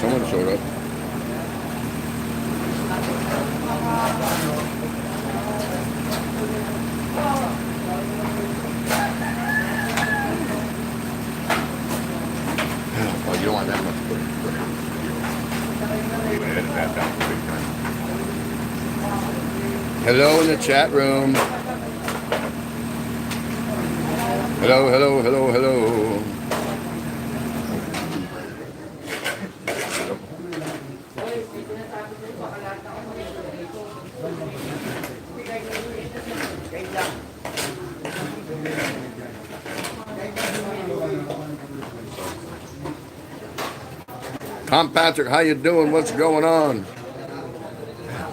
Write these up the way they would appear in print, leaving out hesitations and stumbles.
someone showed up. Oh, you don't want that much footage. You edit that down big time. Hello in the chat room. Hello, hello, hello, hello. Tom Patrick, how you doing? What's going on?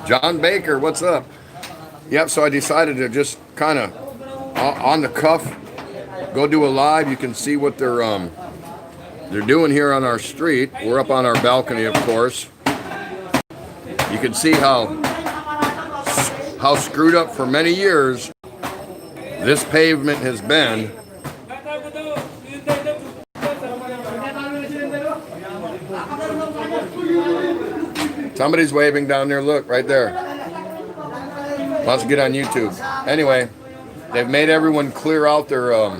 John Baker, what's up? Yep, so I decided to just kind of on the cuff go do a live. You can see what they're doing here on our street. We're up on our balcony, of course. You can see how screwed up for many years this pavement has been. Somebody's waving down there. Look, right there. Wants to get on YouTube. Anyway, they've made everyone clear out their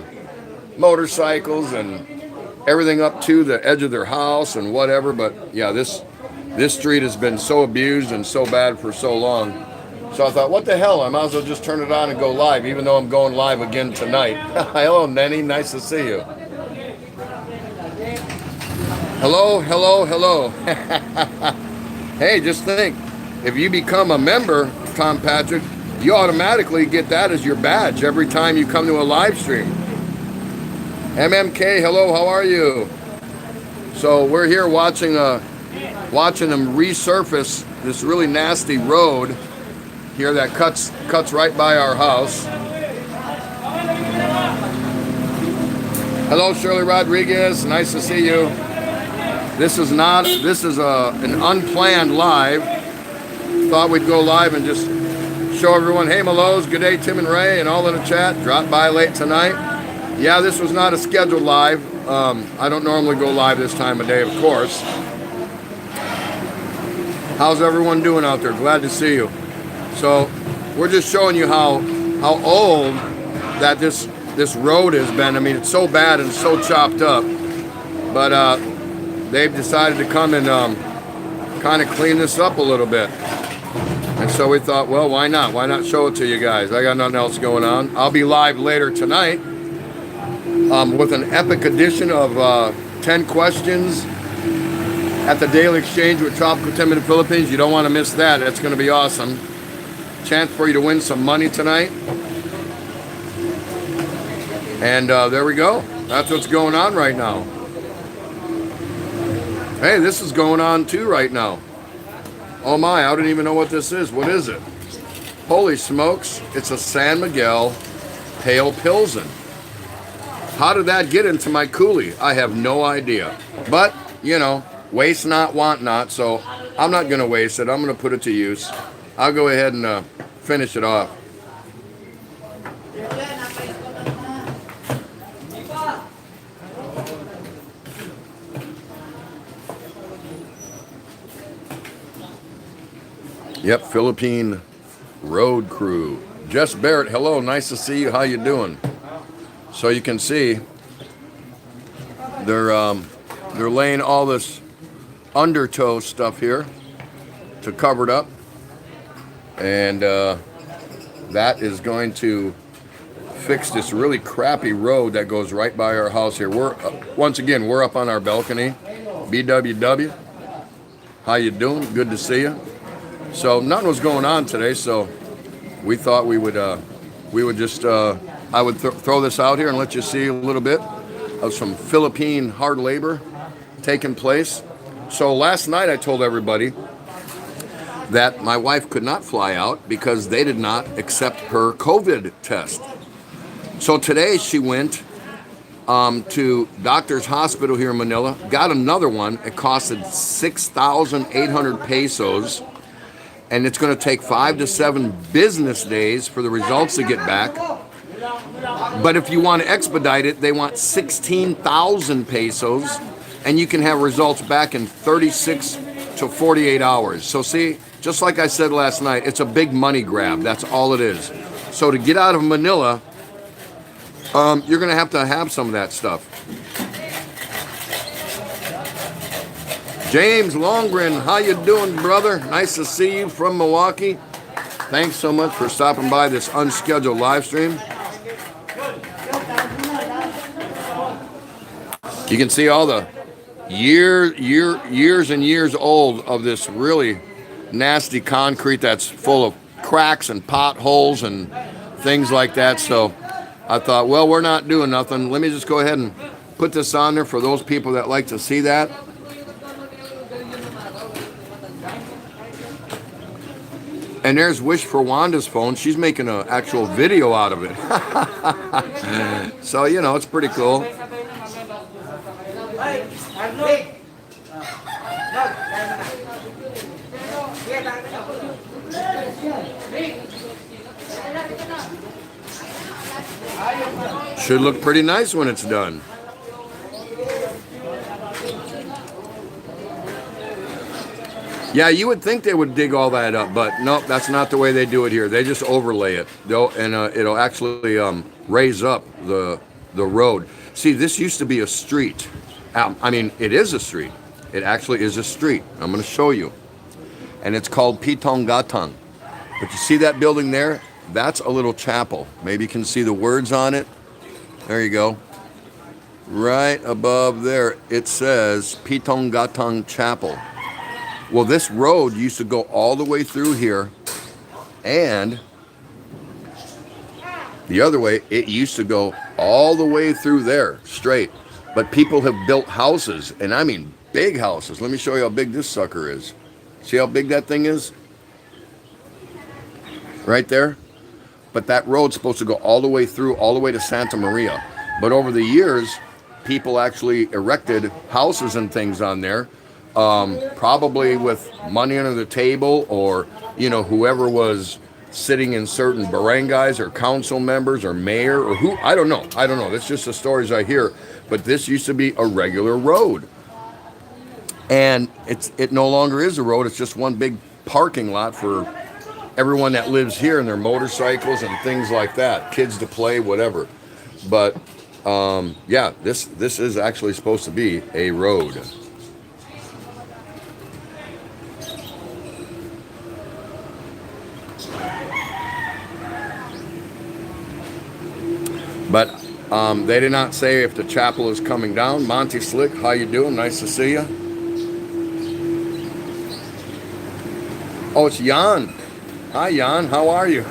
motorcycles and everything up to the edge of their house and whatever. But yeah, this street has been so abused and so bad for so long. So I thought, what the hell? I might as well just turn it on and go live, even though I'm going live again tonight. Hello, Nenny. Nice to see you. Hello, hello, hello. Hey, just think, if you become a member, Tom Patrick, you automatically get that as your badge every time you come to a live stream. MMK, hello, how are you? So we're here watching them resurface this really nasty road here that cuts right by our house. Hello, Shirley Rodriguez, nice to see you. This is an unplanned live. Thought we'd go live and just show everyone, hey Malos, good day, Tim and Ray, and all in the chat. Dropped by late tonight. Yeah, this was not a scheduled live. I don't normally go live this time of day, of course. How's everyone doing out there? Glad to see you. So we're just showing you how old that this road has been. I mean, it's so bad and so chopped up. But they've decided to come and kind of clean this up a little bit. And so we thought, well, why not? Why not show it to you guys? I got nothing else going on. I'll be live later tonight with an epic edition of 10 questions at the Daily Exchange with Tropical Tim in the Philippines. You don't want to miss that. That's going to be awesome. Chance for you to win some money tonight. And there we go. That's what's going on right now. Hey, this is going on too right now. Oh my, I don't even know what this is. What is it? Holy smokes, it's a San Miguel Pale Pilsen. How did that get into my coolie? I have no idea. But, you know, waste not, want not, so I'm not going to waste it. I'm going to put it to use. I'll go ahead and finish it off. Yep, Philippine road crew. Jess Barrett, hello, nice to see you. How you doing? So you can see they're laying all this undertow stuff here to cover it up, and that is going to fix this really crappy road that goes right by our house here. We're once again, we're up on our balcony. BWW, how you doing? Good to see you. So nothing was going on today, so we thought we would just I would throw this out here and let you see a little bit of some Philippine hard labor taking place. So last night I told everybody that my wife could not fly out because they did not accept her COVID test. So today she went to Doctor's Hospital here in Manila, got another one. It costed 6,800 pesos. And it's going to take 5 to 7 business days for the results to get back. But if you want to expedite it, they want 16,000 pesos. and you can have results back in 36 to 48 hours. So see, just like I said last night, it's a big money grab. That's all it is. So to get out of Manila, you're going to have some of that stuff. James Longren, how you doing, brother? Nice to see you from Milwaukee. Thanks so much for stopping by this unscheduled live stream. You can see all the years and years old of this really nasty concrete that's full of cracks and potholes and things like that. So I thought, well, we're not doing nothing. Let me just go ahead and put this on there for those people that like to see that. And there's Wish for Wanda's phone. She's making an actual video out of it. So, you know, it's pretty cool. Should look pretty nice when it's done. Yeah, you would think they would dig all that up, but nope, that's not the way they do it here. They just overlay it, and it'll actually raise up the road. See, this used to be a street. I mean, it is a street. It actually is a street. I'm going to show you. And it's called Pitong Gatang. But you see that building there? That's a little chapel. Maybe you can see the words on it. There you go. Right above there, it says Pitong Gatang Chapel. Well, this road used to go all the way through here, and the other way, it used to go all the way through there, straight. But people have built houses, and I mean big houses. Let me show you how big this sucker is. See how big that thing is? Right there? But that road's supposed to go all the way through, all the way to Santa Maria. But over the years, people actually erected houses and things on there. Probably with money under the table, or, you know, whoever was sitting in certain barangays or council members or mayor or who, I don't know. That's just the stories I hear. But this used to be a regular road. And it no longer is a road. It's just one big parking lot for everyone that lives here and their motorcycles and things like that. Kids to play, whatever. But, yeah, this is actually supposed to be a road. But they did not say if the chapel is coming down. Monty Slick, how you doing? Nice to see you. Oh, it's Jan. Hi, Jan. How are you?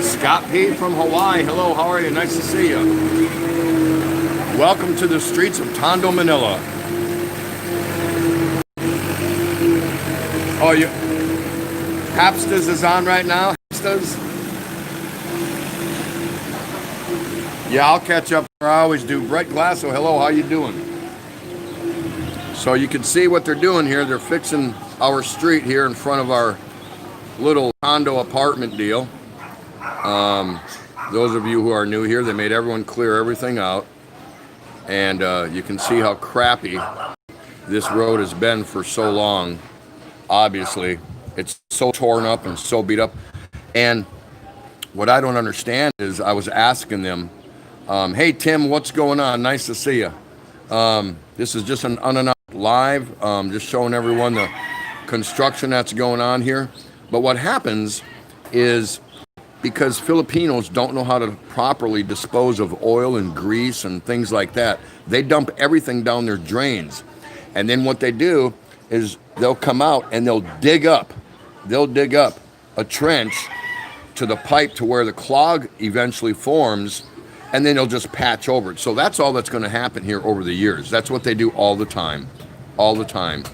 Scott P. from Hawaii. Hello, how are you? Nice to see you. Welcome to the streets of Tondo, Manila. Oh, you... Hapstas is on right now? Hapstas? Yeah, I'll catch up. I always do. Brett Glasso, hello, how you doing? So you can see what they're doing here. They're fixing our street here in front of our little condo apartment deal. Those of you who are new here, they made everyone clear everything out. And you can see how crappy this road has been for so long. Obviously, it's so torn up and so beat up. And what I don't understand is I was asking them, hey, Tim, what's going on? Nice to see you. This is just an unannounced live, just showing everyone the construction that's going on here. But what happens is, because Filipinos don't know how to properly dispose of oil and grease and things like that, they dump everything down their drains. And then what they do is they'll come out and they'll dig up a trench to the pipe to where the clog eventually forms, and then they'll just patch over it. So that's all that's going to happen here over the years. That's what they do all the time, all the time.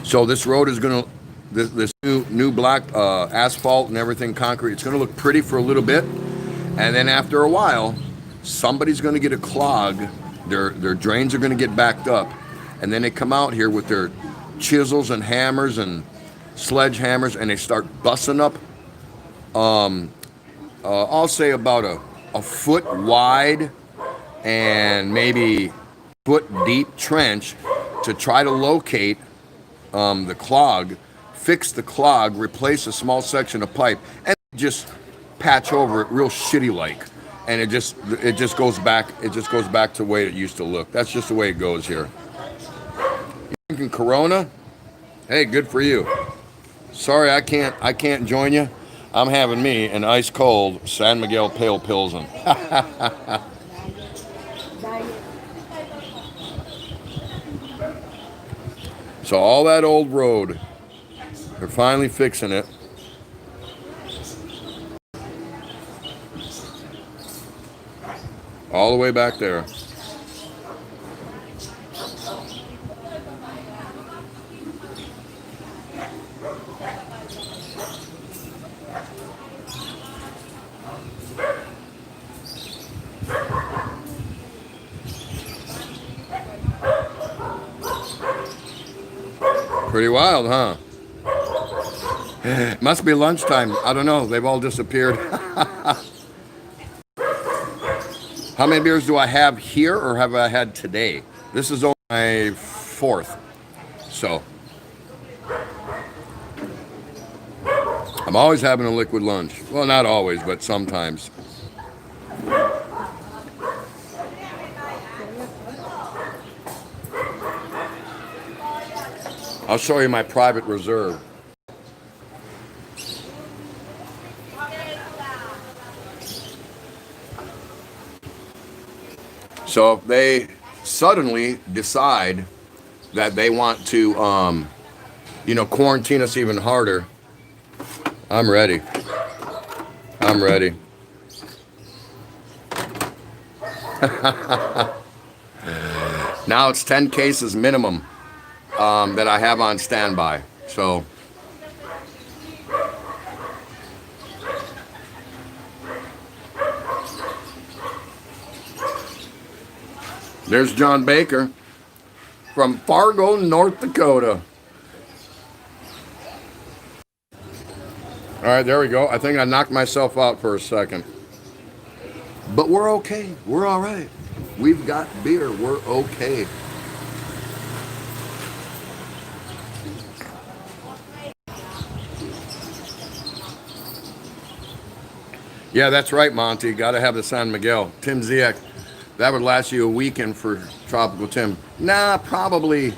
So this road is going to, this new black asphalt and everything, concrete, it's going to look pretty for a little bit, and then after a while, somebody's going to get a clog. Their drains are going to get backed up, and then they come out here with their chisels and hammers and sledgehammers, and they start busting up. I'll say about a foot wide and maybe foot deep trench to try to locate the clog, fix the clog, replace a small section of pipe, and just patch over it real shitty like. And it just goes back to the way it used to look. That's just the way it goes here. You drinking Corona? Hey, good for you. Sorry, I can't join you. I'm having me an ice cold San Miguel Pale Pilsen. So all that old road, they're finally fixing it. All the way back there. Pretty wild, huh? Must be lunchtime. I don't know. They've all disappeared. How many beers do I have here, or have I had today? This is only my fourth. So I'm always having a liquid lunch. Well, not always, but sometimes. I'll show you my private reserve. So if they suddenly decide that they want to, quarantine us even harder, I'm ready. I'm ready. Now it's 10 cases minimum that I have on standby. So there's John Baker from Fargo, North Dakota. All right, there we go. I think I knocked myself out for a second. But we're okay. We're all right. We've got beer. We're okay. Yeah, that's right, Monty. Got to have the San Miguel. Tim Ziek. That would last you a weekend for Tropical Tim. Nah, probably.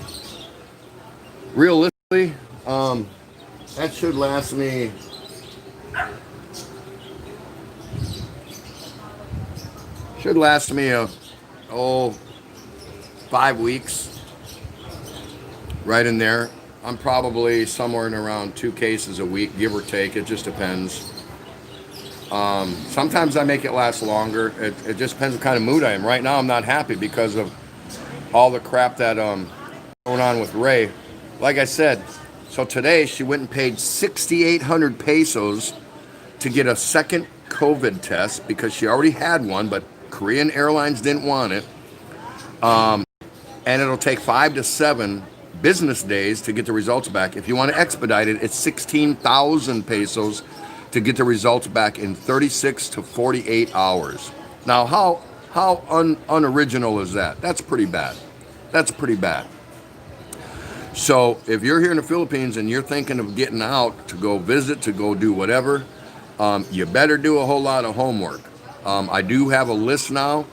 Realistically, that should last me. Should last me 5 weeks. Right in there. I'm probably somewhere in around 2 cases a week, give or take. It just depends. Sometimes I make it last longer. It just depends what kind of mood I am. Right now I'm not happy because of all the crap that going on with Ray. Like I said, so today she went and paid 6,800 pesos to get a second COVID test because she already had one, but Korean Airlines didn't want it. And it'll take 5 to 7 business days to get the results back. If you want to expedite it, it's 16,000 pesos to get the results back in 36 to 48 hours. Now, how unoriginal is that? That's pretty bad. That's pretty bad. So if you're here in the Philippines and you're thinking of getting out to go visit, to go do whatever, you better do a whole lot of homework. I do have a list now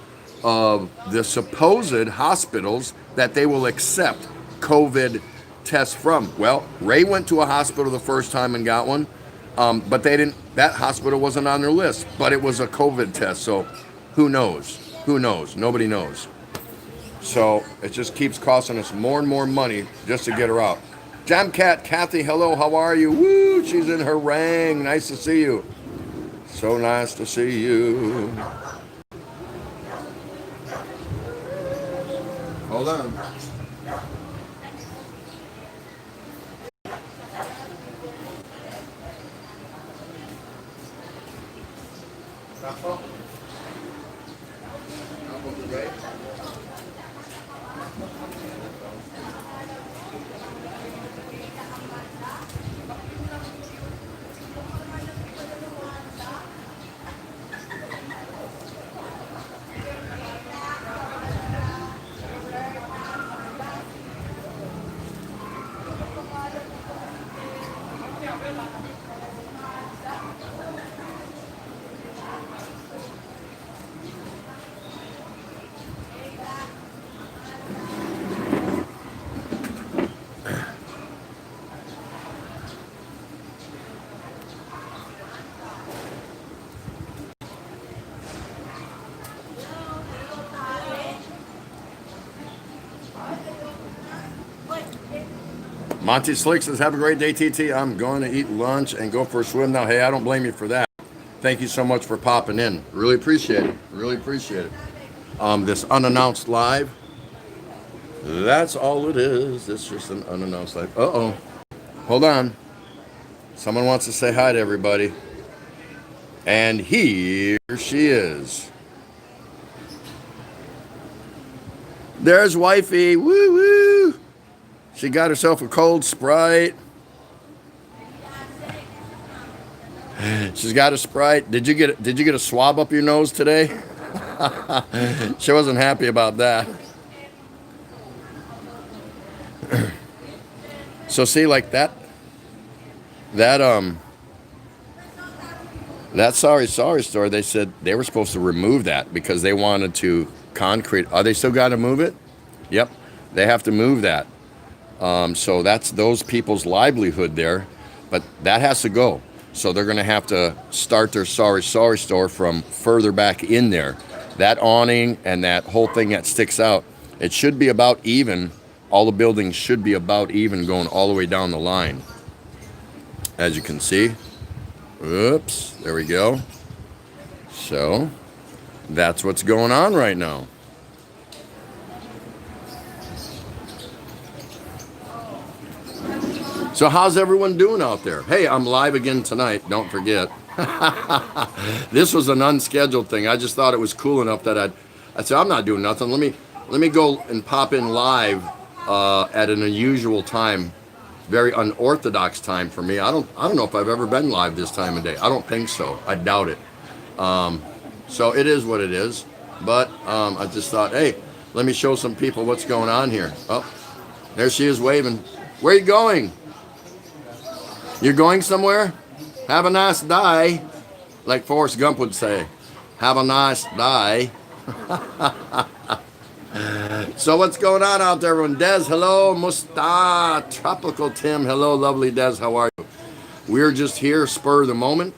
of the supposed hospitals that they will accept COVID tests from. Well, Ray went to a hospital the first time and got one. But they didn't. That hospital wasn't on their list, but it was a COVID test. So, who knows? Who knows? Nobody knows. So it just keeps costing us more and more money just to get her out. Jam Cat, Kathy, hello, how are you? Woo! She's in her ring. Nice to see you. So nice to see you. Hold on. Monty Slick says, have a great day, TT. I'm going to eat lunch and go for a swim now. Hey, I don't blame you for that. Thank you so much for popping in. Really appreciate it. Really appreciate it. This unannounced live. That's all it is. It's just an unannounced live. Uh-oh. Hold on. Someone wants to say hi to everybody. And here she is. There's wifey. Woo woo. She got herself a cold Sprite. She's got a Sprite. Did you get a swab up your nose today? She wasn't happy about that. So see, like that sorry store, they said they were supposed to remove that because they wanted to concrete. Are they still got to move it? Yep, they have to move that. So that's those people's livelihood there, but that has to go. So they're going to have to start their sorry store from further back in there. That awning and that whole thing that sticks out, it should be about even. All the buildings should be about even going all the way down the line. As you can see. Oops, there we go. So that's what's going on right now. So how's everyone doing out there? Hey, I'm live again tonight. Don't forget. This was an unscheduled thing. I just thought it was cool enough that I said I'm not doing nothing. Let me go and pop in live at an unusual time, very unorthodox time for me. I don't know if I've ever been live this time of day. I don't think so. I doubt it. So it is what it is. But I just thought, hey, let me show some people what's going on here. Oh, there she is waving. Where are you going? You're going somewhere? Have a nice day. Like Forrest Gump would say. Have a nice day. So what's going on out there, everyone? Des, hello. Musta. Tropical Tim, hello. Lovely Des, how are you? We're just here, spur of the moment,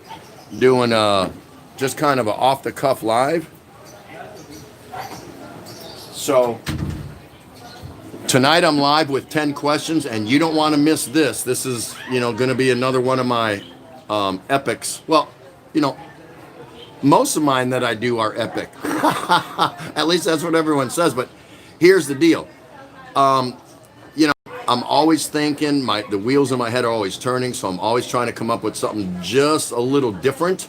doing just kind of an off-the-cuff live. So tonight I'm live with 10 questions, and you don't want to miss this. This is, going to be another one of my epics. Well, most of mine that I do are epic. At least that's what everyone says. But here's the deal. I'm always thinking, the wheels in my head are always turning, so I'm always trying to come up with something just a little different.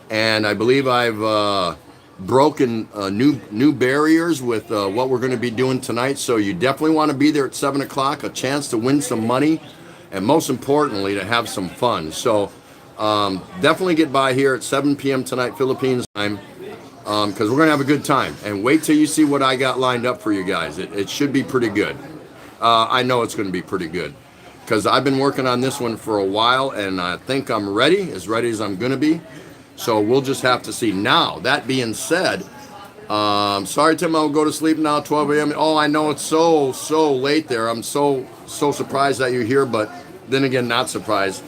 And I believe I've broken new barriers with what we're going to be doing tonight. So you definitely want to be there at 7 o'clock, a chance to win some money, and most importantly, to have some fun. So definitely get by here at 7 p.m. tonight, Philippines time, because we're going to have a good time. And wait till you see what I got lined up for you guys. It should be pretty good. I know it's going to be pretty good because I've been working on this one for a while, and I think I'm ready as I'm going to be. So we'll just have to see. Now, that being said, sorry, Tim, I'll go to sleep now, 12 a.m. Oh, I know it's so late there. I'm so surprised that you're here, but then again, not surprised.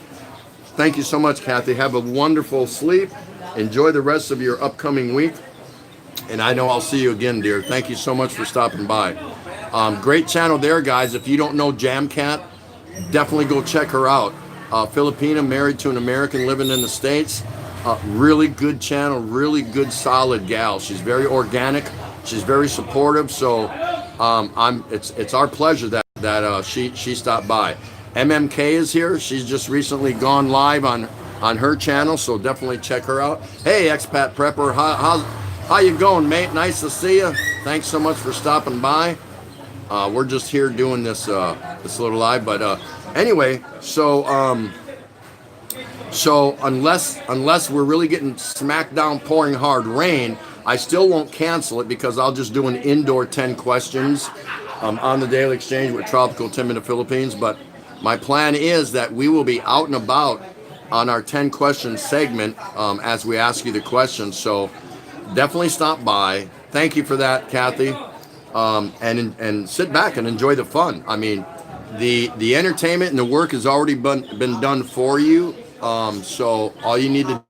Thank you so much, Kathy. Have a wonderful sleep. Enjoy the rest of your upcoming week. And I know I'll see you again, dear. Thank you so much for stopping by. Great channel there, guys. If you don't know Jam Cat, definitely go check her out. Filipina, married to an American, living in the States. Really good channel, really good, solid gal. She's very organic. She's very supportive. So It's our pleasure that she stopped by. MMK is here. She's just recently gone live on her channel, so definitely check her out. Hey, expat prepper, how you going, mate? Nice to see you. Thanks so much for stopping by. We're just here doing this this little live, but anyway, so unless we're really getting smacked down pouring hard rain, I still won't cancel it because I'll just do an indoor 10 questions on the Daily Exchange with Tropical Tim in the Philippines. But my plan is that we will be out and about on our 10 question segment as we ask you the questions. So definitely stop by. Thank you for that, Kathy. And sit back and enjoy the fun. I mean, the entertainment and the work has already been done for you. So all you need to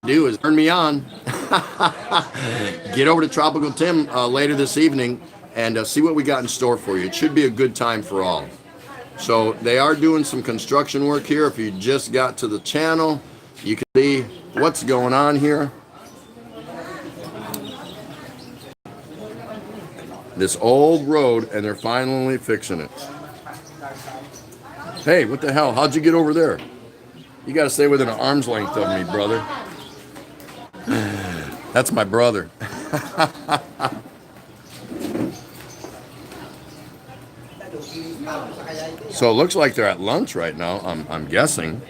do is turn me on. Get over to Tropical Tim later this evening and see what we got in store for you. It should be a good time for all. So they are doing some construction work here. If you just got to the channel, you can see what's going on here. This old road, and they're finally fixing it. Hey, what the hell? How'd you get over there? You got to stay within an arm's length of me, brother. That's my brother. So it looks like they're at lunch right now, I'm guessing.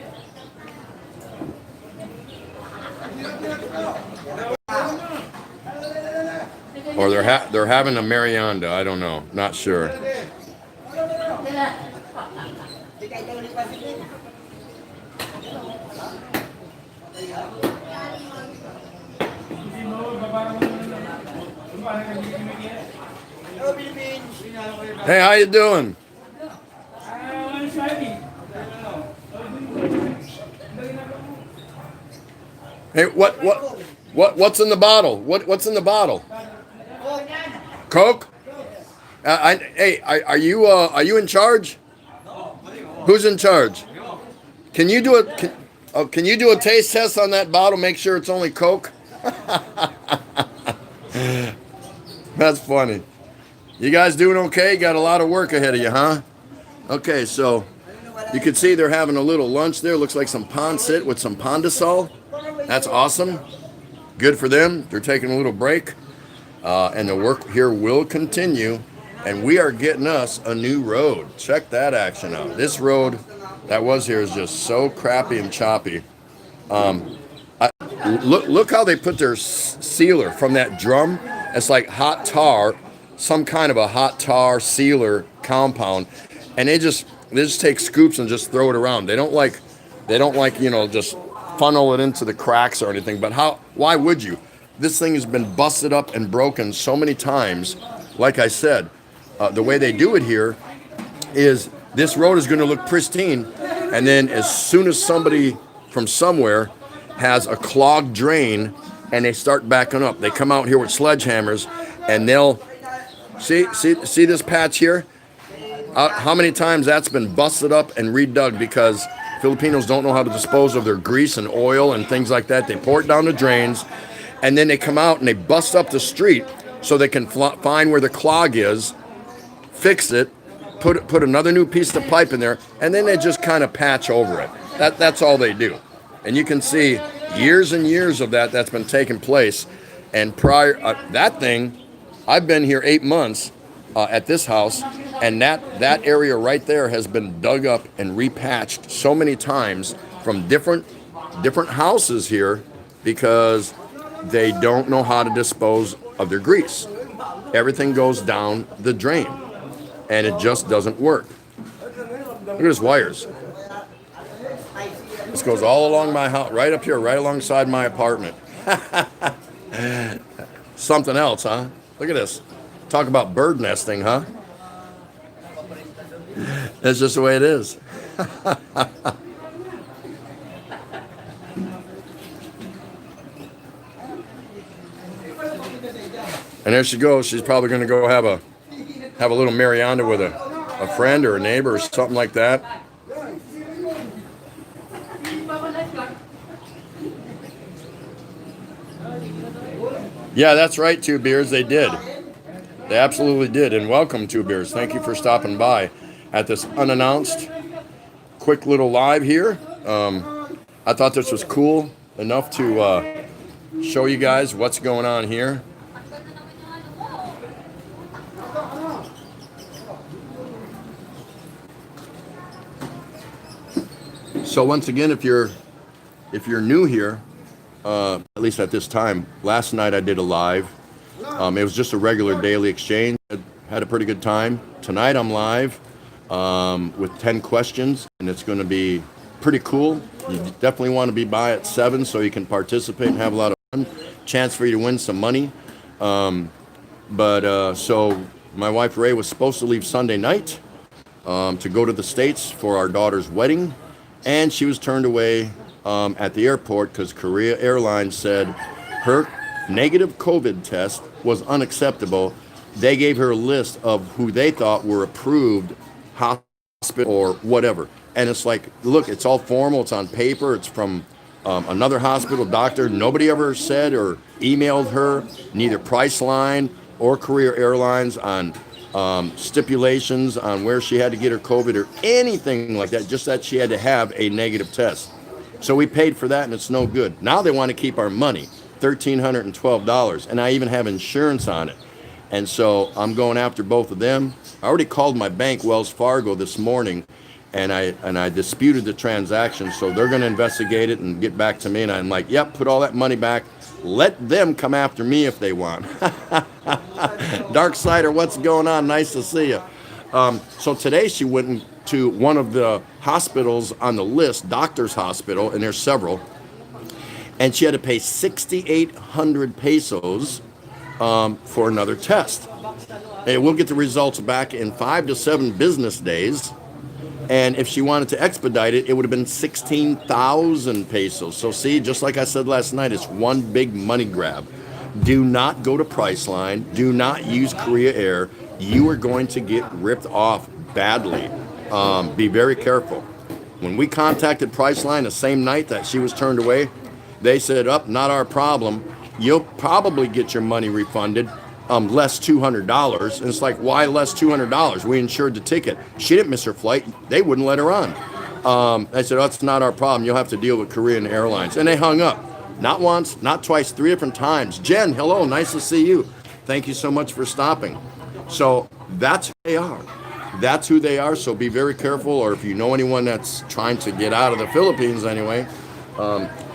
Or they're having a Marianda, I don't know, not sure. Hey, how you doing? Hey, what's in the bottle? What's in the bottle? Coke? Hey, are you in charge? Who's in charge? Can you do a taste test on that bottle? Make sure it's only Coke. That's funny. You guys doing okay? Got a lot of work ahead of you, huh? Okay, so you can see they're having a little lunch there. Looks like some Ponsit with some Pondasol. That's awesome. Good for them. They're taking a little break. And the work here will continue. And we are getting us a new road. Check that action out. This road that was here is just so crappy and choppy. Look how they put their sealer from that drum. It's like hot tar, some kind of a hot tar sealer compound. And they just take scoops and just throw it around. They don't like, just funnel it into the cracks or anything. But why would you? This thing has been busted up and broken so many times. Like I said, the way they do it here is this road is going to look pristine. And then as soon as somebody from somewhere has a clogged drain and they start backing up, they come out here with sledgehammers and they'll see this patch here. How many times that's been busted up and redug because Filipinos don't know how to dispose of their grease and oil and things like that. They pour it down the drains, and then they come out and they bust up the street so they can find where the clog is, fix it, put another new piece of pipe in there, and then they just kind of patch over it. That's all they do. And you can see years and years of that's been taking place. And prior that thing, I've been here 8 months at this house, and that area right there has been dug up and repatched so many times from different houses here because they don't know how to dispose of their grease. Everything goes down the drain, and it just doesn't work. Look at his wires. This goes all along my house, right up here, right alongside my apartment. Something else, huh? Look at this. Talk about bird nesting, huh? That's just the way it is. And there she goes. She's probably going to go have a little Marianda with a friend or a neighbor or something like that. Yeah, that's right, Two Beers. They did. They absolutely did. And welcome, Two Beers. Thank you for stopping by at this unannounced, quick little live here. I thought this was cool enough to show you guys what's going on here. So once again, if you're new here, at least at this time, last night I did a live. It was just a regular daily exchange. I had a pretty good time. Tonight I'm live with 10 questions, and it's going to be pretty cool. You definitely want to be by at 7 so you can participate and have a lot of fun. Chance for you to win some money. So my wife Ray was supposed to leave Sunday night to go to the States for our daughter's wedding. And she was turned away at the airport because Korea Airlines said her negative COVID test was unacceptable. They gave her a list of who they thought were approved hospital or whatever. And it's like, look, it's all formal. It's on paper. It's from another hospital doctor. Nobody ever said or emailed her, neither Priceline or Korea Airlines, on stipulations on where she had to get her COVID or anything like that, just that she had to have a negative test. So we paid for that, and it's no good. Now they want to keep our money, $1,312, and I even have insurance on it. And so I'm going after both of them. I already called my bank, Wells Fargo, this morning, and I disputed the transaction, so they're going to investigate it and get back to me. And I'm like, yep, put all that money back. Let them come after me if they want. Dark Sider, what's going on? Nice to see you. So today she went to one of the hospitals on the list, Doctor's Hospital, and there's several, and she had to pay 6,800 pesos for another test. And we'll get the results back in 5 to 7 business days. And if she wanted to expedite it, it would have been 16,000 pesos. So see, just like I said last night, it's one big money grab. Do not go to Priceline. Do not use Korea Air. You are going to get ripped off badly. Be very careful. When we contacted Priceline the same night that she was turned away, they said, not our problem. You'll probably get your money refunded. Less $200. And it's like, why less $200? We insured the ticket. She didn't miss her flight. They wouldn't let her on. I said, that's not our problem. You'll have to deal with Korean Airlines. And they hung up. Not once, not twice, 3 different times. Jen, hello, nice to see you. Thank you so much for stopping. So that's who they are. That's who they are. So be very careful. Or if you know anyone that's trying to get out of the Philippines anyway,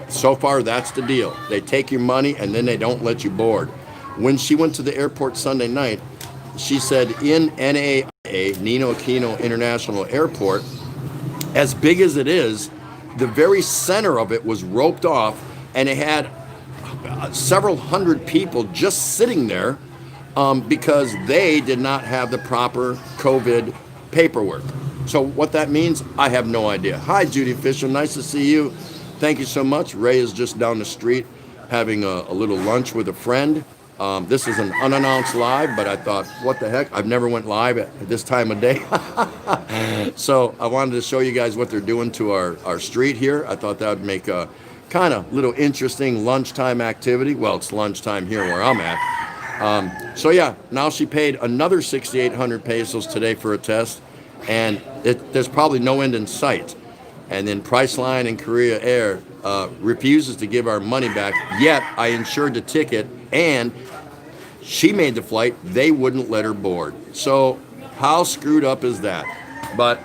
so far that's the deal. They take your money and then they don't let you board. When she went to the airport Sunday night, she said in NAIA, Ninoy Aquino International Airport, as big as it is, the very center of it was roped off, and it had several hundred people just sitting there because they did not have the proper COVID paperwork. So what that means, I have no idea. Hi, Judy Fisher. Nice to see you. Thank you so much. Ray is just down the street having a little lunch with a friend. This is an unannounced live, but I thought, what the heck? I've never went live at this time of day. So I wanted to show you guys what they're doing to our street here. I thought that would make a kind of little interesting lunchtime activity. Well, it's lunchtime here where I'm at. So yeah, now she paid another 6,800 pesos today for a test, and there's probably no end in sight. And then Priceline and Korea Air refuses to give our money back, yet I insured the ticket, and she made the flight. They wouldn't let her board. So how screwed up is that? But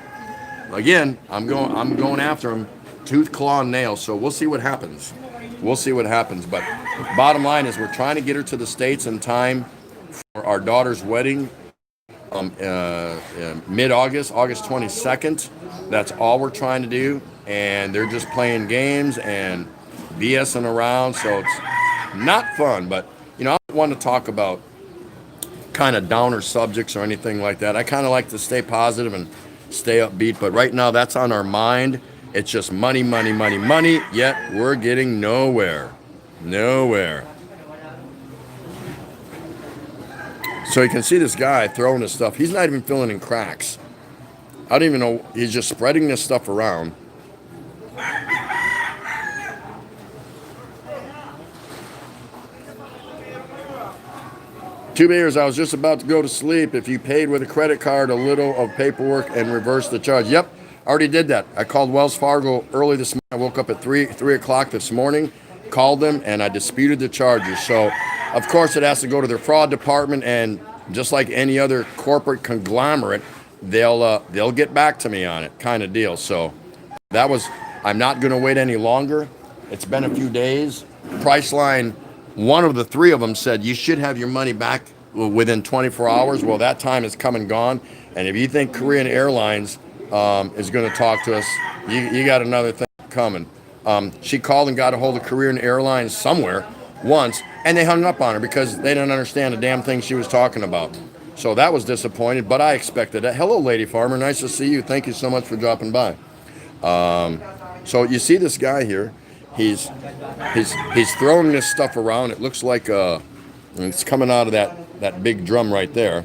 again, I'm going after them, tooth, claw, and nail. So we'll see what happens. We'll see what happens. But bottom line is we're trying to get her to the States in time for our daughter's wedding, mid-August, August 22nd. That's all we're trying to do. And they're just playing games and BSing around. So it's not fun. But, I don't want to talk about kind of downer subjects or anything like that. I kind of like to stay positive and stay upbeat. But right now, that's on our mind. It's just money, money, money, money. Yet we're getting nowhere. Nowhere. So you can see this guy throwing his stuff. He's not even filling in cracks. I don't even know. He's just spreading this stuff around. 2 beers, I was just about to go to sleep. If you paid with a credit card, a little of paperwork and reverse the charge. Yep, already did that. I called Wells Fargo early this morning. I woke up at 3 o'clock this morning, called them, and I disputed the charges. So, of course, it has to go to their fraud department, and just like any other corporate conglomerate, they'll get back to me on it, kind of deal. So I'm not going to wait any longer. It's been a few days. Priceline, one of the three of them said you should have your money back within 24 hours. Well, that time is come and gone. And if you think Korean Airlines is going to talk to us, you got another thing coming. She called and got a hold of Korean Airlines somewhere once, and they hung up on her because they didn't understand a damn thing she was talking about. So that was disappointed, but I expected it. Hello, Lady Farmer. Nice to see you. Thank you so much for dropping by. So you see this guy here. He's throwing this stuff around. It looks like it's coming out of that big drum right there,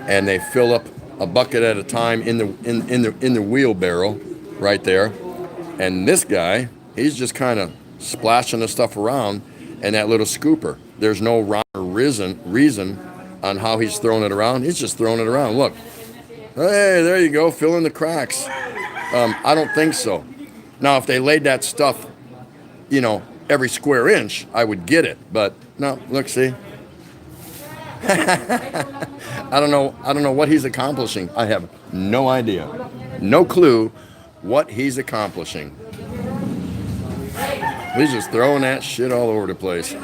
and they fill up a bucket at a time in the wheelbarrow right there. And this guy, he's just kind of splashing the stuff around in that little scooper. There's no rhyme or reason on how he's throwing it around. He's just throwing it around. Look, hey, there you go, fill in the cracks. I don't think so. Now, if they laid that stuff, every square inch, I would get it. But no, look, see. I don't know what he's accomplishing. I have no idea. No clue what he's accomplishing. He's just throwing that shit all over the place.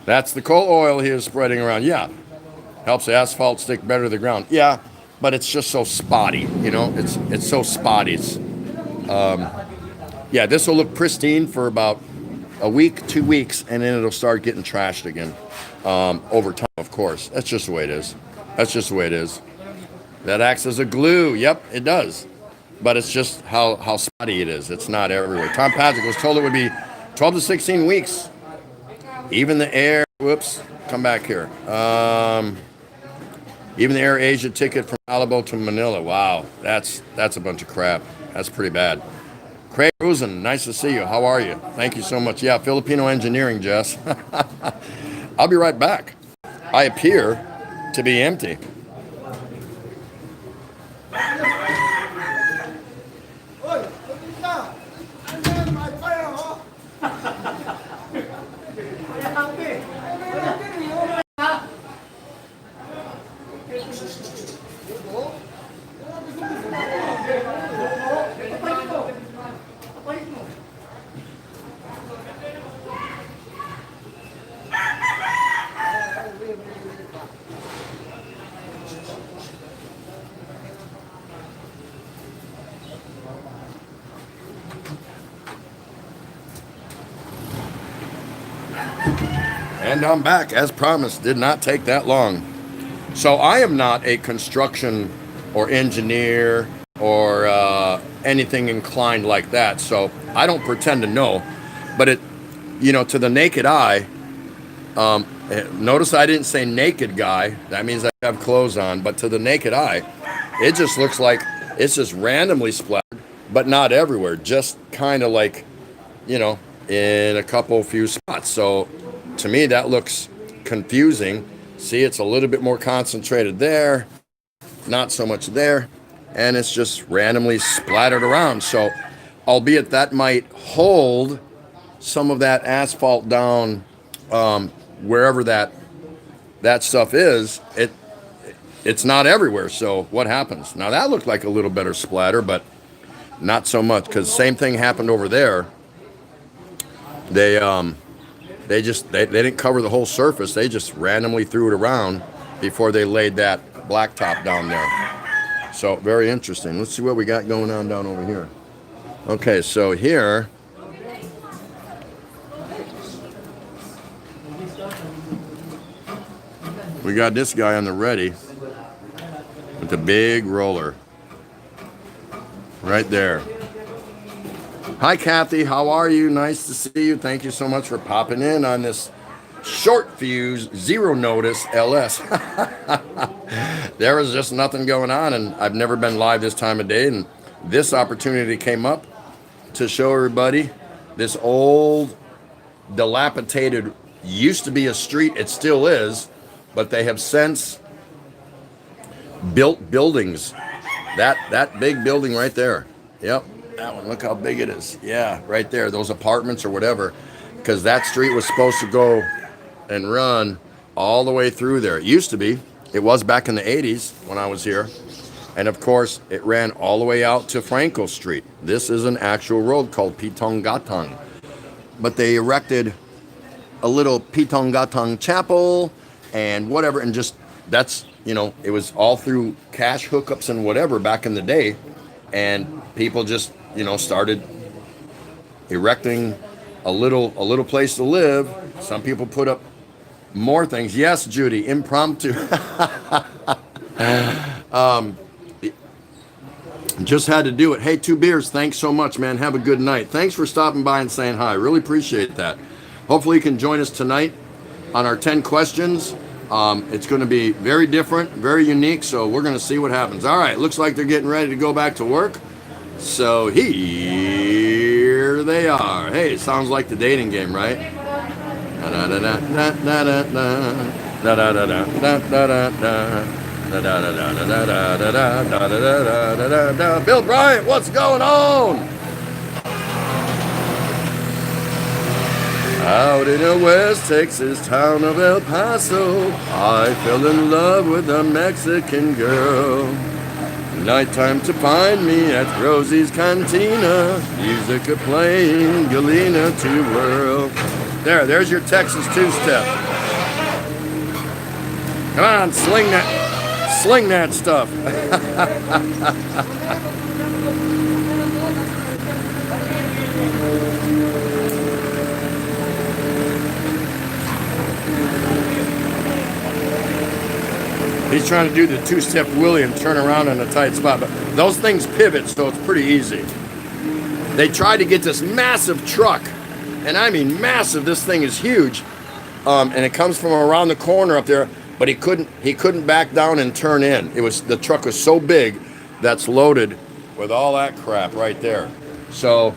That's the coal oil he is spreading around. Yeah. Helps the asphalt stick better to the ground. Yeah, but it's just so spotty, It's so spotty. Yeah, this will look pristine for about a week, 2 weeks, and then it'll start getting trashed again over time, of course. That's just the way it is. That acts as a glue. Yep, it does. But it's just how spotty it is. It's not everywhere. Tom Patrick was told it would be 12 to 16 weeks. Even the air, whoops, come back here. Even the Air Asia ticket from Malibu to Manila. Wow, that's a bunch of crap. That's pretty bad. Craig Rosen, nice to see you. How are you? Thank you so much. Yeah, Filipino engineering, Jess. I'll be right back. I appear to be empty. And I'm back, as promised. Did not take that long. So I am not a construction or engineer or anything inclined like that. So I don't pretend to know. But to the naked eye, notice I didn't say naked guy. That means I have clothes on. But to the naked eye, it just looks like it's just randomly splattered, but not everywhere. Just kind of like, in a few spots. So to me, that looks confusing. See, it's a little bit more concentrated there, not so much there, and it's just randomly splattered around. So, albeit that might hold some of that asphalt down wherever that stuff is, it's not everywhere. So what happens? Now that looked like a little better splatter, but not so much, because same thing happened over there. They didn't cover the whole surface. They just randomly threw it around before they laid that blacktop down there. So very interesting. Let's see what we got going on down over here. Okay, so here we got this guy on the ready with the big roller right there. Hi, Kathy. How are you? Nice to see you. Thank you so much for popping in on this short fuse, zero notice LS. There was just nothing going on, and I've never been live this time of day, and this opportunity came up to show everybody this old, dilapidated, used to be a street, it still is, but they have since built buildings. That big building right there. Yep, that one. Look how big it is. Yeah, right there. Those apartments or whatever, because that street was supposed to go and run all the way through there. It used to be. It was back in the 80s when I was here. And of course, it ran all the way out to Franco Street. This is an actual road called Pitongatang. But they erected a little Pitongatang chapel and whatever, and just, that's, you know, it was all through cash hookups and whatever back in the day. And people just, you know, started erecting a little place to live. Some people put up more things. Yes, Judy, impromptu. Just had to do it. Hey, 2 beers. Thanks so much, man. Have a good night. Thanks for stopping by and saying hi. Really appreciate that. Hopefully you can join us tonight on our 10 questions. It's going to be very different, very unique, so we're going to see what happens. All right, looks like they're getting ready to go back to work. So here they are. Hey, it sounds like the dating game, right? Bill Bryant, what's going on? Out in the West Texas town of El Paso, I fell in love with a Mexican girl. Nighttime to find me at Rosie's Cantina, music playing, Galena to whirl. There's your Texas two-step. Come on, sling that stuff. He's trying to do the two-step wheelie and turn around in a tight spot, but those things pivot, so it's pretty easy. They tried to get this massive truck, and I mean massive. This thing is huge, and it comes from around the corner up there. But he couldn't back down and turn in. The truck was so big that's loaded with all that crap right there. So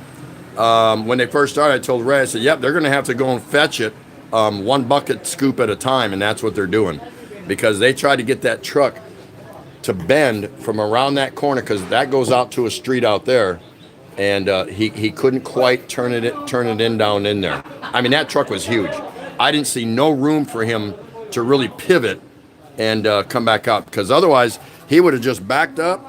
when they first started, I told Ray, I said, yep, they're going to have to go and fetch it 1 bucket scoop at a time, and that's what they're doing. Because they tried to get that truck to bend from around that corner, because that goes out to a street out there, and he couldn't quite turn it in down in there. I mean, that truck was huge. I didn't see no room for him to really pivot and come back up, because otherwise he would have just backed up.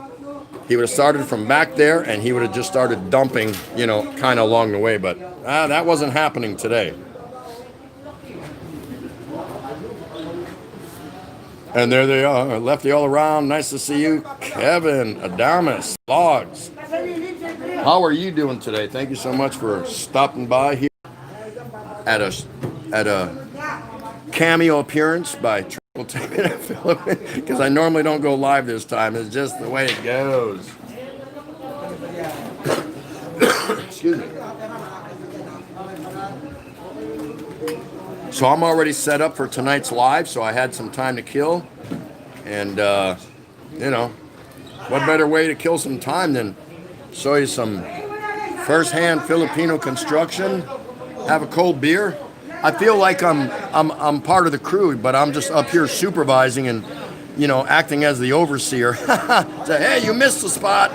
He would have started from back there, and he would have just started dumping, you know, kind of along the way. But that wasn't happening today. And there they are, Lefty all around. Nice to see you, Kevin, Adamus, Logs. How are you doing today? Thank you so much for stopping by here at a cameo appearance by Triple Tape Philippines, because I normally don't go live this time. It's just the way it goes. Excuse me. So I'm already set up for tonight's live, so I had some time to kill. And, you know, what better way to kill some time than show you some first-hand Filipino construction, have a cold beer. I feel like I'm part of the crew, but I'm just up here supervising and, you know, acting as the overseer. Say, hey, you missed the spot.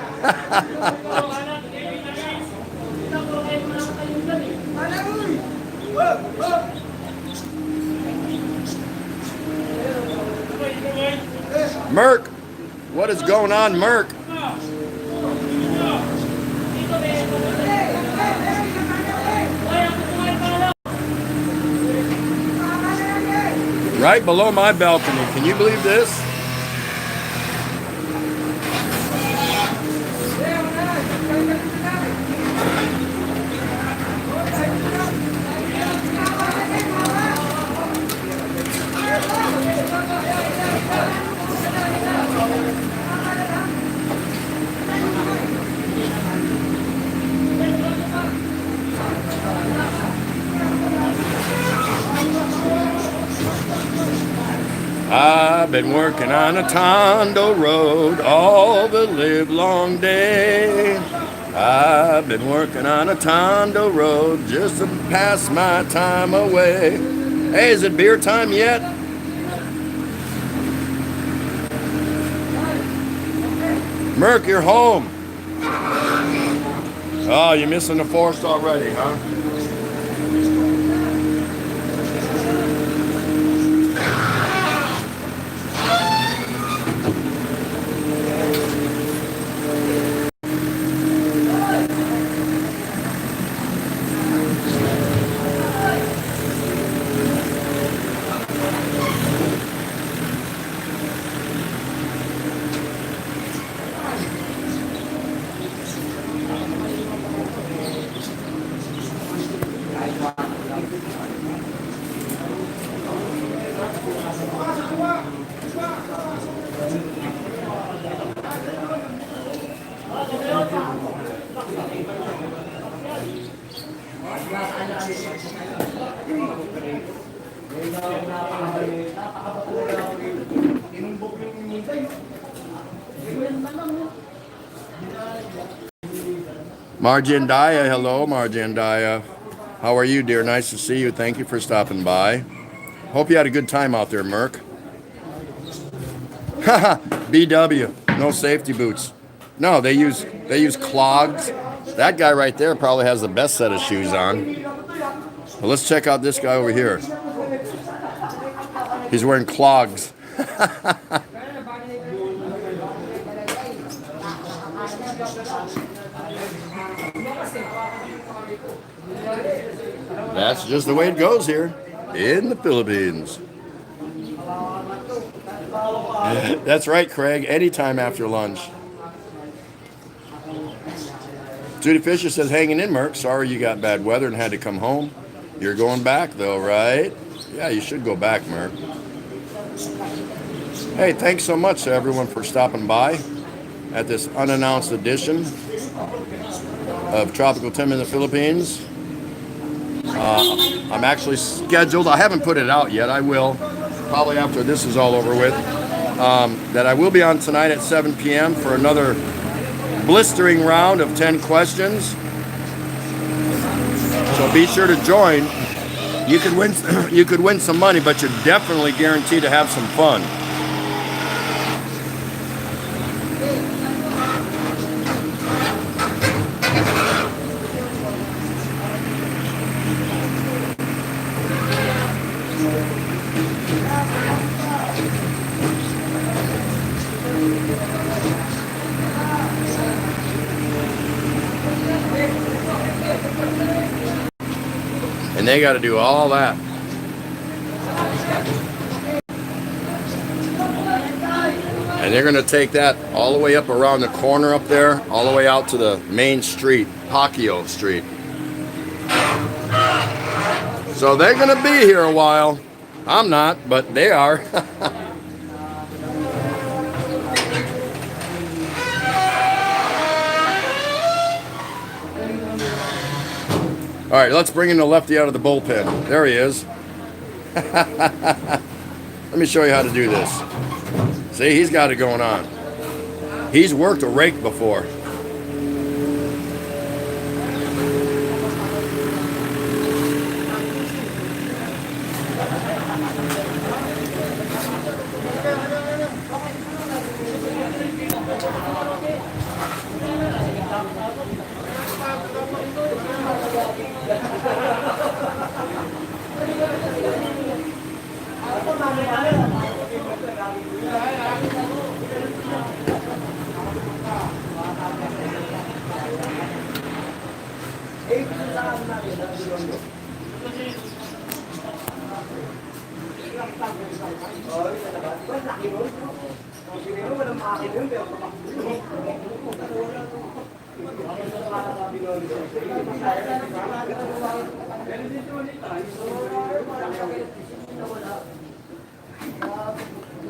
Merc, what is going on, Merc? Right below my balcony. Can you believe this? I've been working on a Tondo road all the live long day. I've been working on a Tondo road just to pass my time away. Hey, is it beer time yet? Merc, you're home. Oh, you're missing the forest already, huh? Marjandaya, hello, Marjandaya. How are you, dear? Nice to see you. Thank you for stopping by. Hope you had a good time out there, Merc. Haha, BW, no safety boots. No, they use clogs. That guy right there probably has the best set of shoes on. Well, let's check out this guy over here. He's wearing clogs. That's just the way it goes here in the Philippines. That's right, Craig. Anytime after lunch. Judy Fisher says, hanging in, Merc. Sorry you got bad weather and had to come home. You're going back, though, right? Yeah, you should go back, Merc. Hey, thanks so much to everyone for stopping by at this unannounced edition of Tropical Tim in the Philippines. I'm actually scheduled. I haven't put it out yet. I will, probably after this is all over with. That I will be on tonight at 7 p.m. for another blistering round of 10 questions. So be sure to join. You could win some money, but you're definitely guaranteed to have some fun. And they got to do all that. And they're going to take that all the way up around the corner up there, all the way out to the main street, Pacquiao Street. So they're going to be here a while. I'm not, but they are. All right, let's bring in the lefty out of the bullpen. There he is. Let me show you how to do this. See, he's got it going on. He's worked a rake before.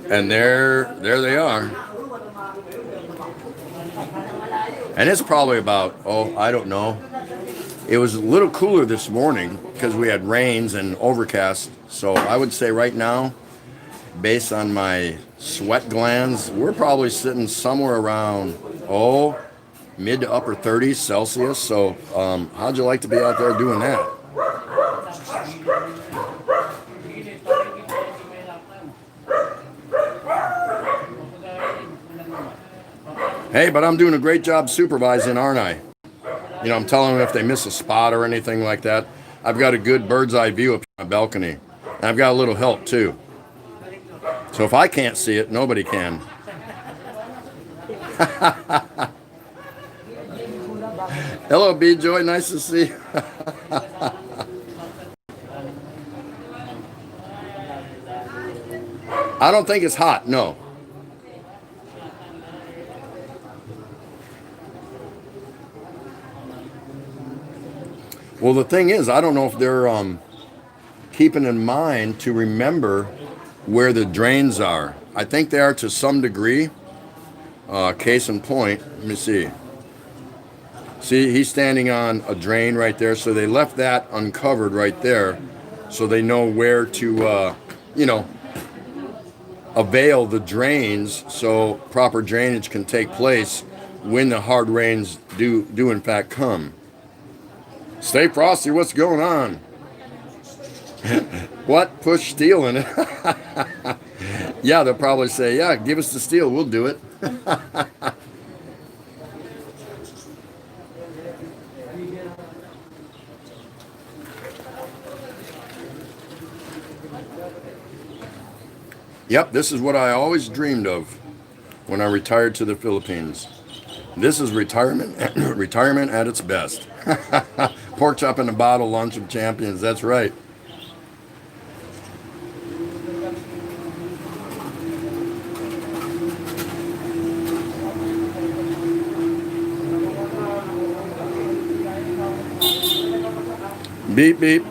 And there they are. And it's probably about, I don't know. It was a little cooler this morning because we had rains and overcast. So I would say right now based on my sweat glands, we're probably sitting somewhere around, mid to upper 30s Celsius. So how'd you like to be out there doing that? Hey, but I'm doing a great job supervising, aren't I? You know, I'm telling them if they miss a spot or anything like that. I've got a good bird's eye view up my balcony. And I've got a little help too. So if I can't see it, nobody can. Hello, B-Joy. Nice to see you. I don't think it's hot, no. Well, the thing is, I don't know if they're keeping in mind to remember where the drains are. I think they are to some degree. Case in point, let me see. See, he's standing on a drain right there, so they left that uncovered right there so they know where to, avail the drains so proper drainage can take place when the hard rains do in fact come. Stay frosty, what's going on? What? Push steel in it? Yeah, they'll probably say, yeah, give us the steel, we'll do it. Yep, this is what I always dreamed of when I retired to the Philippines. This is retirement, retirement at its best. Pork chop in a bottle, lunch of champions, that's right. Beep, beep.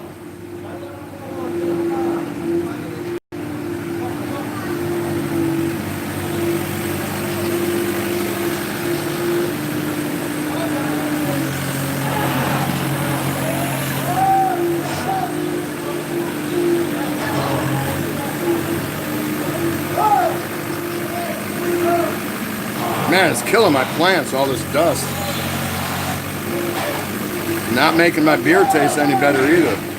Man, it's killing my plants, all this dust. Not making my beer taste any better either.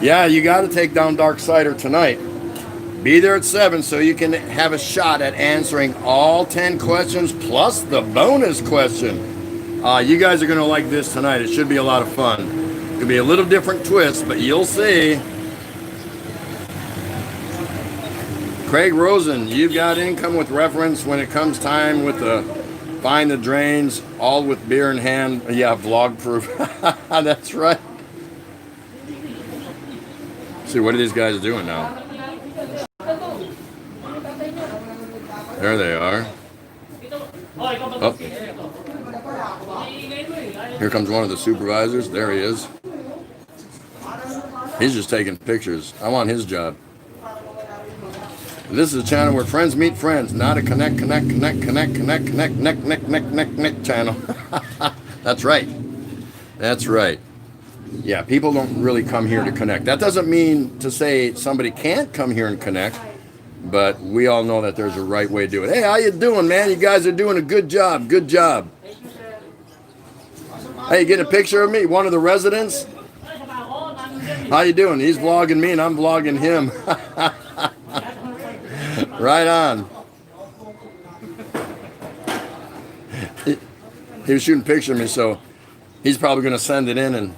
Yeah, you got to take down Darksider tonight. Be there at 7 so you can have a shot at answering all 10 questions plus the bonus question. You guys are going to like this tonight. It should be a lot of fun. It'll be a little different twist, but you'll see. Craig Rosen, you've got income with reference when it comes time with the find the drains, all with beer in hand. Yeah, vlog proof. That's right. See, what are these guys doing now? There they are. Oh. Here comes one of the supervisors. There he is. He's just taking pictures. I want his job. This is a channel where friends meet friends, not a connect channel. That's right. That's right. Yeah, people don't really come here to connect. That doesn't mean to say somebody can't come here and connect, but we all know that there's a right way to do it. Hey, how you doing, man? You guys are doing a good job. Good job. Hey, get a picture of me, one of the residents? How you doing? He's vlogging me and I'm vlogging him. Right on. He was shooting a picture of me, so he's probably going to send it in and,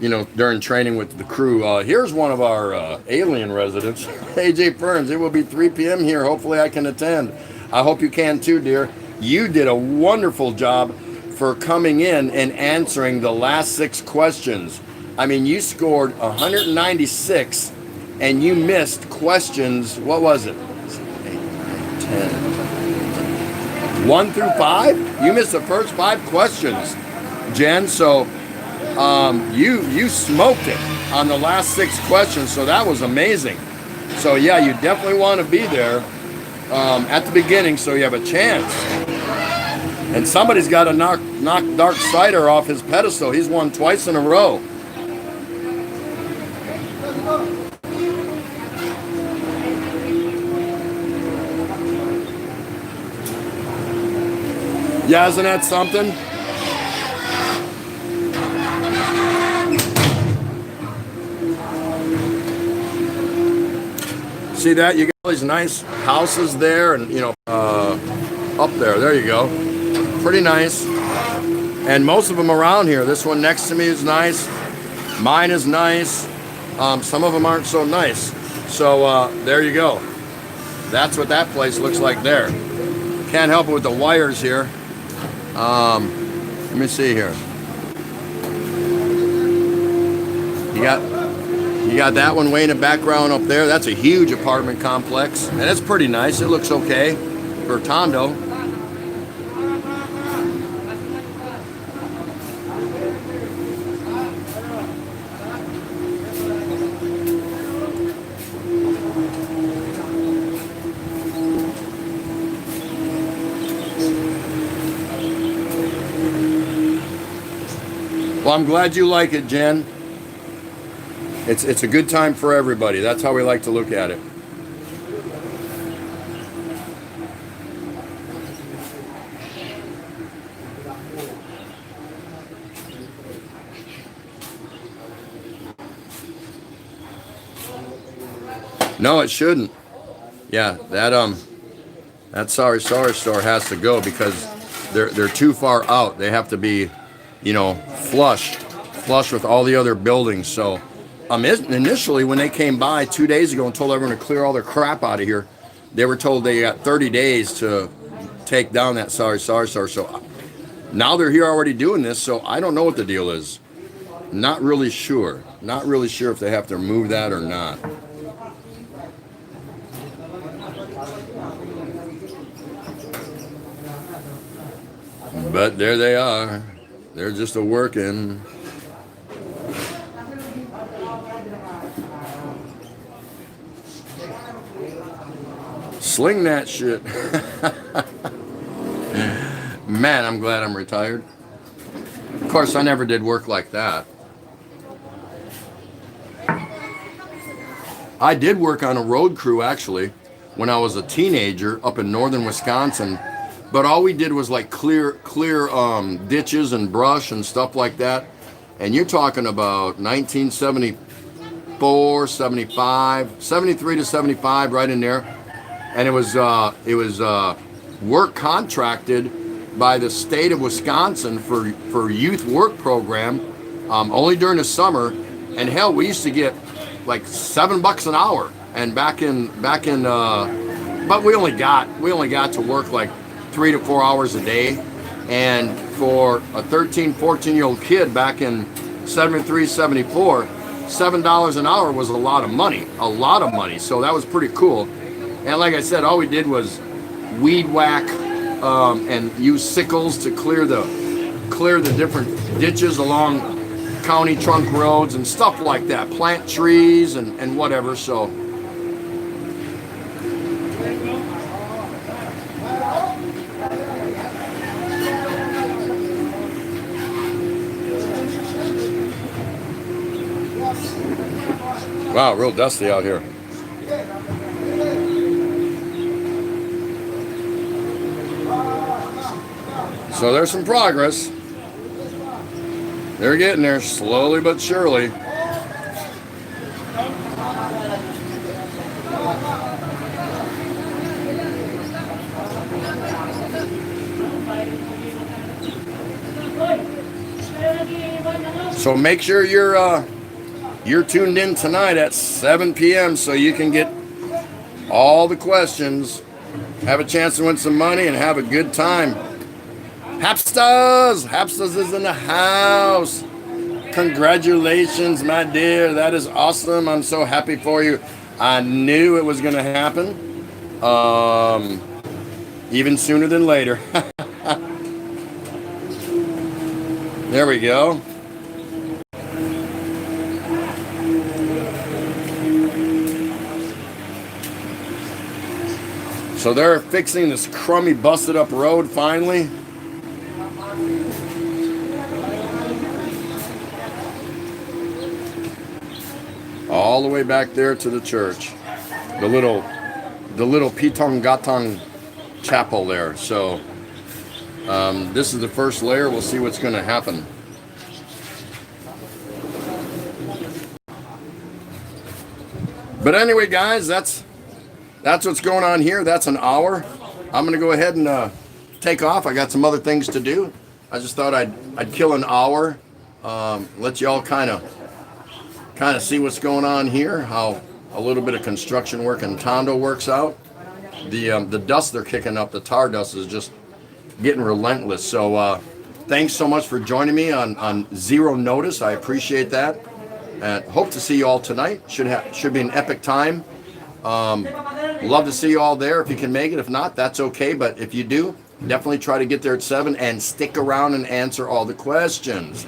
you know, during training with the crew. Here's one of our alien residents, AJ Ferns. It will be 3 p.m. here. Hopefully I can attend. I hope you can too, dear. You did a wonderful job for coming in and answering the last 6 questions. I mean, you scored 196 and you missed questions. What was it? 8, 9, 10. 1 through 5? You missed the first 5 questions, Jen. So you smoked it on the last 6 questions. So that was amazing. So yeah, you definitely want to be there at the beginning so you have a chance. And somebody's got to knock Dark Sider off his pedestal. He's won twice in a row. Yeah, isn't that something? See that? You got all these nice houses there, and you know, up there. There you go. Pretty nice. And most of them around here. This one next to me is nice. Mine is nice. Some of them aren't so nice. So there you go. That's what that place looks like there. Can't help it with the wires here. Let me see here. You got that one way in the background up there. That's a huge apartment complex, and it's pretty nice. It looks okay for Tondo. Well, I'm glad you like it, Jen. It's a good time for everybody. That's how we like to look at it. No, it shouldn't. Yeah, that sorry store has to go because they're too far out. They have to be, you know, flush with all the other buildings. So initially when they came by 2 days ago and told everyone to clear all their crap out of here, they were told they got 30 days to take down that sorry store. So now they're here already doing this, so I don't know what the deal is. Not really sure if they have to remove that or not. But there they are. They're just a working. Sling that shit. Man, I'm glad I'm retired. Of course, I never did work like that. I did work on a road crew, actually, when I was a teenager up in northern Wisconsin. But all we did was like clear ditches and brush and stuff like that. And you're talking about 1974, 75, 73 to 75, right in there. And it was work contracted by the state of Wisconsin for youth work program, only during the summer. And hell, we used to get like $7 an hour. And back in, but we only got to work like 3 to 4 hours a day. And for a 13, 14-year-old kid back in 73, 74, $7 an hour was a lot of money. So that was pretty cool. And like I said, all we did was weed whack and use sickles to clear the different ditches along county trunk roads and stuff like that. Plant trees and whatever. So wow, real dusty out here. So there's some progress. They're getting there slowly but surely. So make sure you're tuned in tonight at 7 p.m. so you can get all the questions, have a chance to win some money, and have a good time. Hapstas is in the house. Congratulations, my dear. That is awesome. I'm so happy for you. I knew it was going to happen. Even sooner than later. There we go. So they're fixing this crummy, busted up road finally. All the way back there to the church. The little Pitong Gatang chapel there. So this is the first layer. We'll see what's going to happen. But anyway, guys, that's what's going on here. That's an hour. I'm going to go ahead and take off. I got some other things to do. I just thought I'd kill an hour. Let y'all kind of see what's going on here. How a little bit of construction work in Tondo works out. The dust they're kicking up, the tar dust, is just getting relentless. So thanks so much for joining me on zero notice. I appreciate that. And hope to see you all tonight. Should be an epic time. Love to see you all there if you can make it. If not, that's okay. But if you do, definitely try to get there at 7 and stick around and answer all the questions.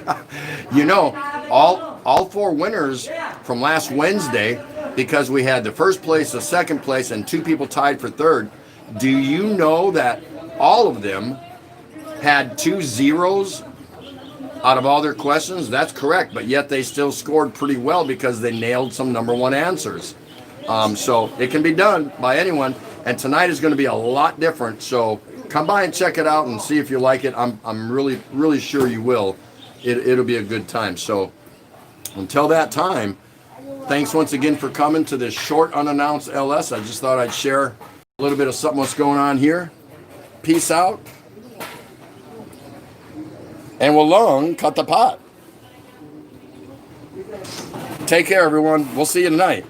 You know, all 4 winners from last Wednesday, because we had the first place, the second place, and 2 people tied for third. Do you know that all of them had 2 zeros out of all their questions? That's correct, but yet they still scored pretty well because they nailed some number 1 answers. So it can be done by anyone, and tonight is going to be a lot different. So come by and check it out and see if you like it. I'm really sure you will. It'll be a good time. So until that time, thanks once again for coming to this short unannounced LS. I just thought I'd share a little bit of something what's going on here. Peace out. And we'll long cut the pot. Take care, everyone. We'll see you tonight.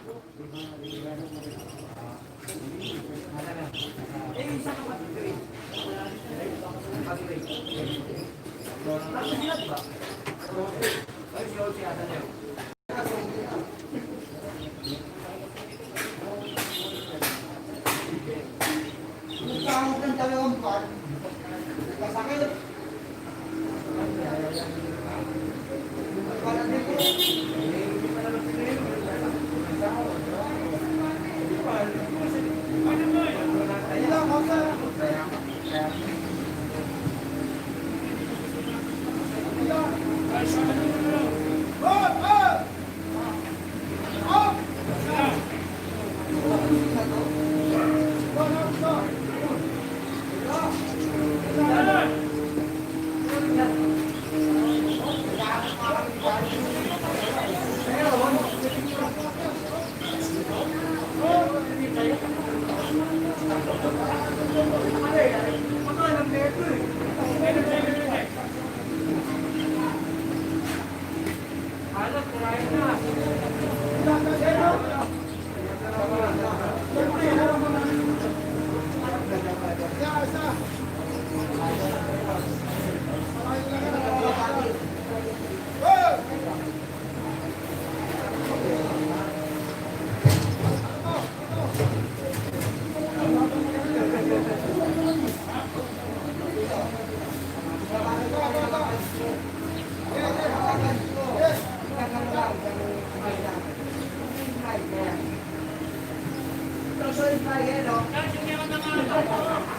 Tôi